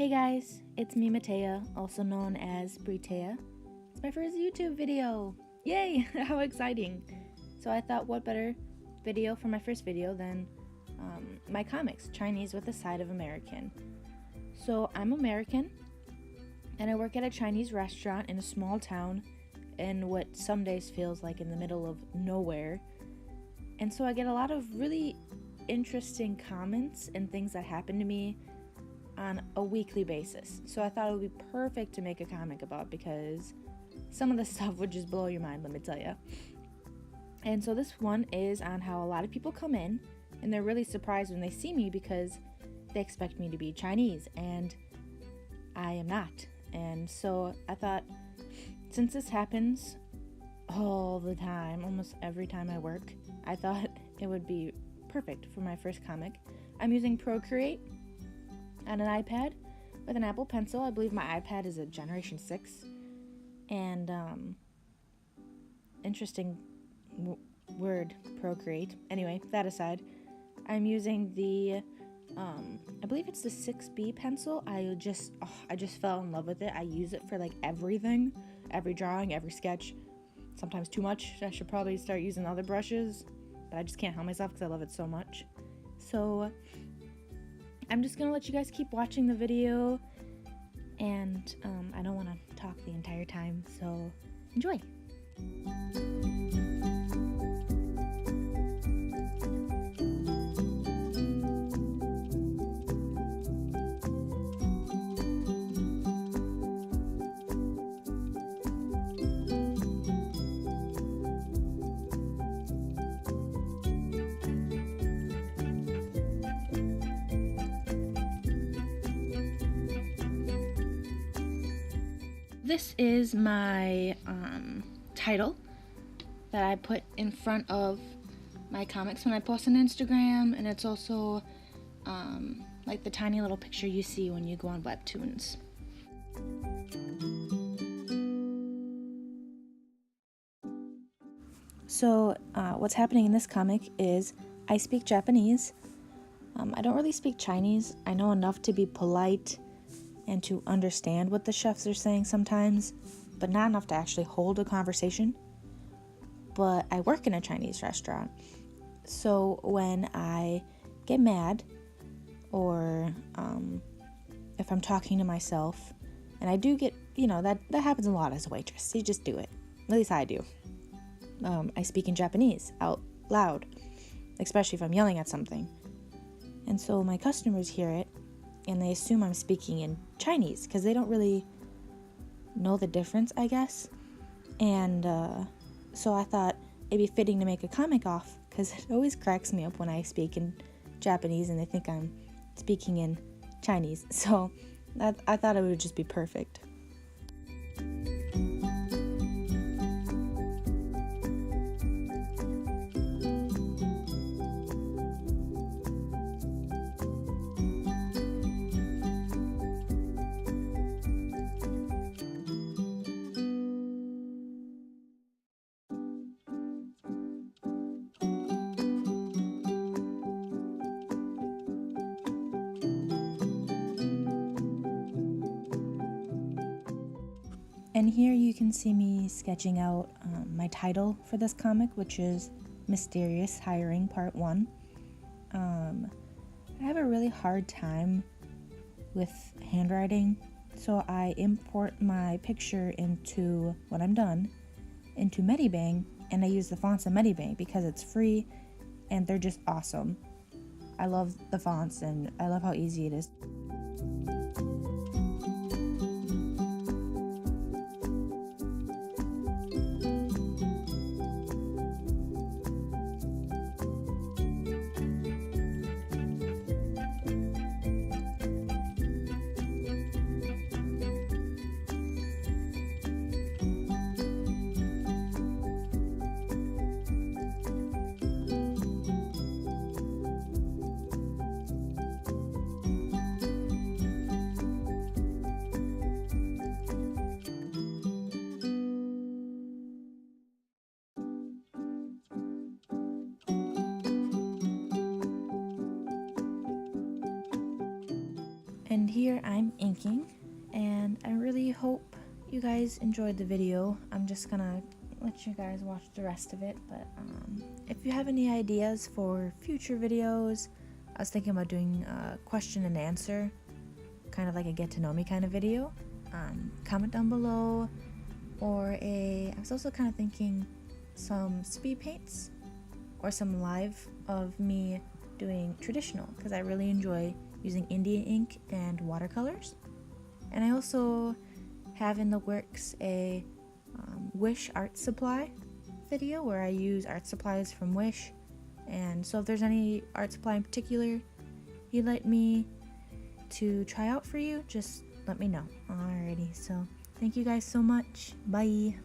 Hey guys, it's me Matea, also known as Britea. It's my first YouTube video! Yay! How exciting! So I thought what better video for my first video than my comics, Chinese with a side of American. So I'm American, and I work at a Chinese restaurant in a small town in what some days feels like in the middle of nowhere. And so I get a lot of really interesting comments and things that happen to me on a weekly basis. So I thought it would be perfect to make a comic about, because some of the stuff would just blow your mind, let me tell you. And so this one is on how a lot of people come in and they're really surprised when they see me because they expect me to be Chinese, and I am not. And so I thought, since this happens all the time, almost every time I work, I thought it would be perfect for my first comic. I'm using Procreate on an iPad with an Apple Pencil. I believe my iPad is a Generation 6. And interesting word, Procreate. Anyway, that aside, I'm using the I believe it's the 6B pencil. I just fell in love with it. I use it for like everything, every drawing, every sketch. Sometimes too much. I should probably start using other brushes, but I just can't help myself because I love it so much. So I'm just gonna let you guys keep watching the video, and I don't want to talk the entire time, so enjoy. This is my title that I put in front of my comics when I post on Instagram, and it's also like the tiny little picture you see when you go on Webtoons. So what's happening in this comic is I speak Japanese. I don't really speak Chinese. I know enough to be polite and to understand what the chefs are saying sometimes, but not enough to actually hold a conversation. But I work in a Chinese restaurant, so when I get mad, or if I'm talking to myself, and I do get, that happens a lot as a waitress, you just do it, at least I do. I speak in Japanese out loud, especially if I'm yelling at something. And so my customers hear it, and they assume I'm speaking in Chinese because they don't really know the difference, I guess. And so I thought it'd be fitting to make a comic off, because it always cracks me up when I speak in Japanese and they think I'm speaking in Chinese. So I thought it would just be perfect. And here you can see me sketching out my title for this comic, which is Mysterious Hiring Part 1. I have a really hard time with handwriting, so I import my picture into, when I'm done, into Medibang, and I use the fonts in Medibang because it's free and they're just awesome. I love the fonts and I love how easy it is. And here I'm inking, and I really hope you guys enjoyed the video. I'm just gonna let you guys watch the rest of it, but if you have any ideas for future videos, I was thinking about doing a question and answer, kind of like a get to know me kind of video. Comment down below, or I was also kind of thinking some speed paints or some live of me doing traditional, because I really enjoy using India ink and watercolors. And I also have in the works a Wish art supply video where I use art supplies from Wish, and so if there's any art supply in particular you'd like me to try out for you, just let me know. Alrighty, so thank you guys so much. Bye.